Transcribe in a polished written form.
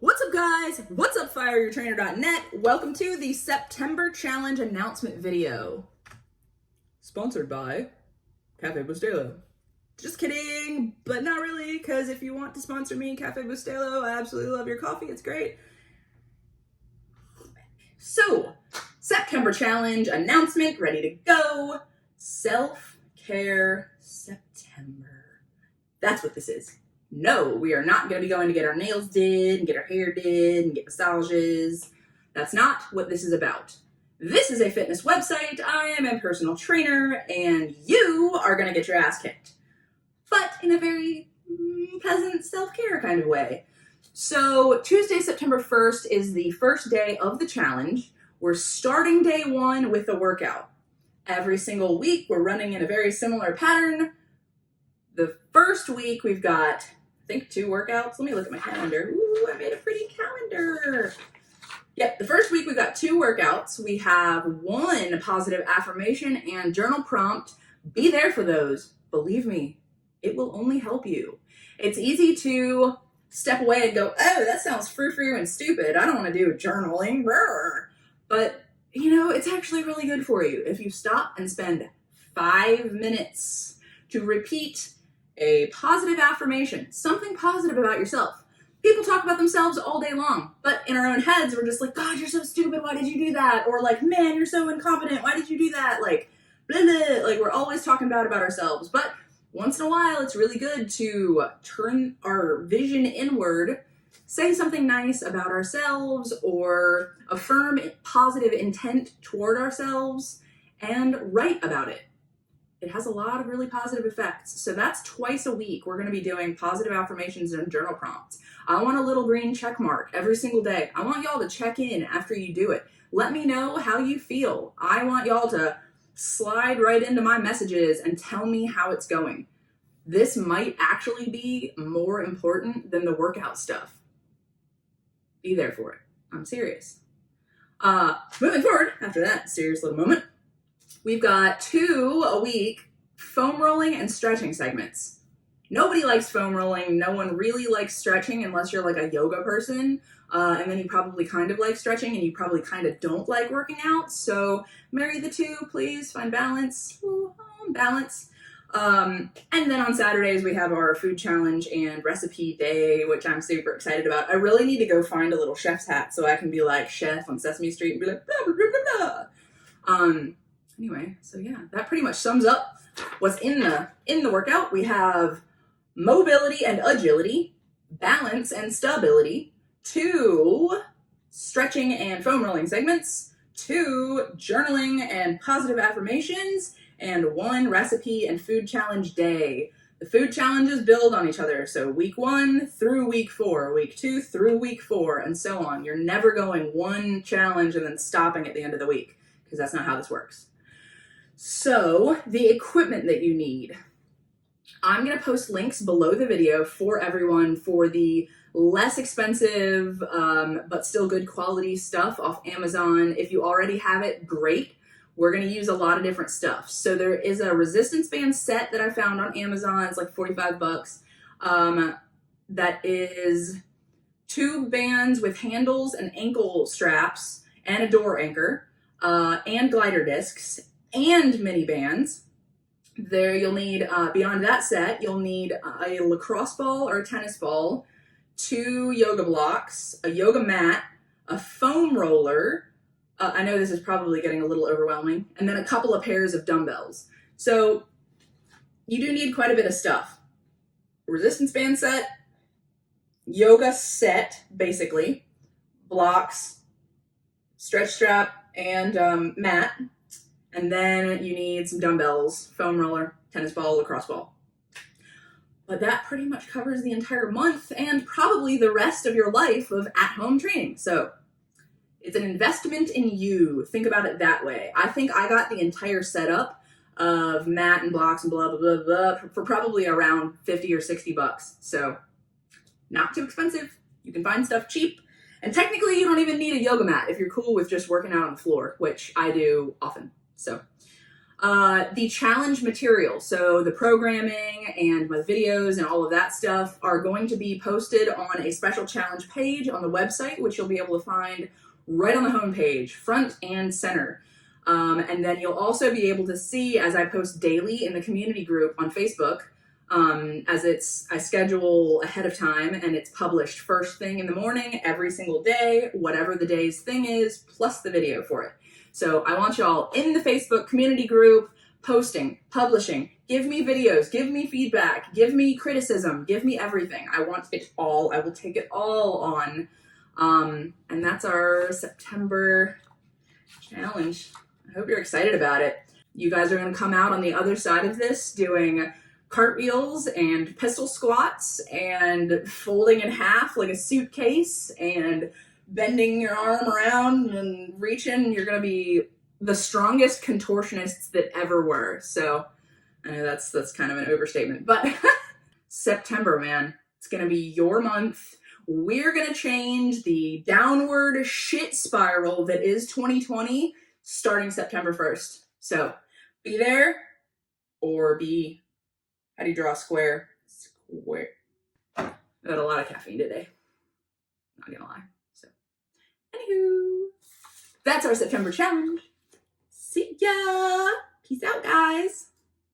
What's up, guys? What's up, fireyourtrainer.net? Welcome to the September challenge announcement video. Sponsored by Cafe Bustelo. Just kidding, but not really, because if you want to sponsor me, Cafe Bustelo, I absolutely love your coffee. It's great. So, September challenge announcement, ready to go. Self-care September. That's what this is. No, we are not going to be going to get our nails did and get our hair did and get massages. That's not what this is about. This is a fitness website. I am a personal trainer, and you are going to get your ass kicked. But in a very pleasant self-care kind of way. So Tuesday, September 1st is the first day of the challenge. We're starting day one with a workout. Every single week, we're running in a very similar pattern. The first week, we've got, I think, 2 workouts. Let me look at my calendar. Ooh, I made a pretty calendar. Yep, the first week, we've got 2 workouts. We have 1 positive affirmation and journal prompt. Be there for those. Believe me, it will only help you. It's easy to step away and go, oh, that sounds frou-frou and stupid. I don't want to do journaling. But, you know, it's actually really good for you. If you stop and spend 5 minutes to repeat a positive affirmation, something positive about yourself. People talk about themselves all day long, but in our own heads, we're just like, God, you're so stupid. Why did you do that? Or like, man, you're so incompetent. Why did you do that? Like, blah, blah. Like, we're always talking bad about ourselves. But once in a while, it's really good to turn our vision inward, say something nice about ourselves, or affirm positive intent toward ourselves, and write about it. It has a lot of really positive effects. So that's twice a week. We're going to be doing positive affirmations and journal prompts. I want a little green check mark every single day. I want y'all to check in after you do it. Let me know how you feel. I want y'all to slide right into my messages and tell me how it's going. This might actually be more important than the workout stuff. Be there for it. I'm serious. Moving forward, after that serious little moment, we've got 2 a week foam rolling and stretching segments. Nobody likes foam rolling. No one really likes stretching unless you're like a yoga person. And then you probably kind of like stretching and you probably kind of don't like working out. So marry the 2, please. Find balance. Ooh, balance. And then on Saturdays, we have our food challenge and recipe day, which I'm super excited about. I really need to go find a little chef's hat so I can be like chef on Sesame Street and be like, blah, blah, blah, blah, blah. Anyway, so yeah, that pretty much sums up what's in the workout. We have mobility and agility, balance and stability, 2 stretching and foam rolling segments, 2 journaling and positive affirmations, and 1 recipe and food challenge day. The food challenges build on each other. So week 1 through week 4, week 2 through week 4, and so on. You're never going 1 challenge and then stopping at the end of the week, because that's not how this works. So the equipment that you need. I'm going to post links below the video for everyone for the less expensive but still good quality stuff off Amazon. If you already have it, great. We're going to use a lot of different stuff. So there is a resistance band set that I found on Amazon. It's like $45. That is 2 bands with handles and ankle straps and a door anchor and glider discs and mini bands. There you'll need, beyond that set, you'll need a lacrosse ball or a tennis ball, 2 yoga blocks, a yoga mat, a foam roller. I know this is probably getting a little overwhelming. And then a couple of pairs of dumbbells. So you do need quite a bit of stuff. Resistance band set, yoga set, basically, blocks, stretch strap, and mat. And then you need some dumbbells, foam roller, tennis ball, lacrosse ball. But that pretty much covers the entire month and probably the rest of your life of at-home training. So it's an investment in you. Think about it that way. I think I got the entire setup of mat and blocks and blah, blah, blah, blah for probably around $50 or $60. So not too expensive. You can find stuff cheap. And technically you don't even need a yoga mat if you're cool with just working out on the floor, which I do often. So The challenge material, so the programming and my videos and all of that stuff are going to be posted on a special challenge page on the website, which you'll be able to find right on the homepage, front and center. And then you'll also be able to see as I post daily in the community group on Facebook, I schedule ahead of time and it's published first thing in the morning every single day, whatever the day's thing is, plus the video for it. So I want y'all in the Facebook community group, posting, publishing, give me videos, give me feedback, give me criticism, give me everything. I want it all. I will take it all on. And that's our September challenge. I hope you're excited about it. You guys are going to come out on the other side of this doing cartwheels and pistol squats and folding in half like a suitcase and bending your arm around and reaching. You're going to be the strongest contortionists that ever were. So I know that's kind of an overstatement, but September, man, it's going to be your month. We're going to change the downward shit spiral that is 2020 starting September 1st. So be there or be, how do you draw a square? Square. I had a lot of caffeine today. Not going to lie. Anywho, that's our September challenge. See ya. Peace out, guys.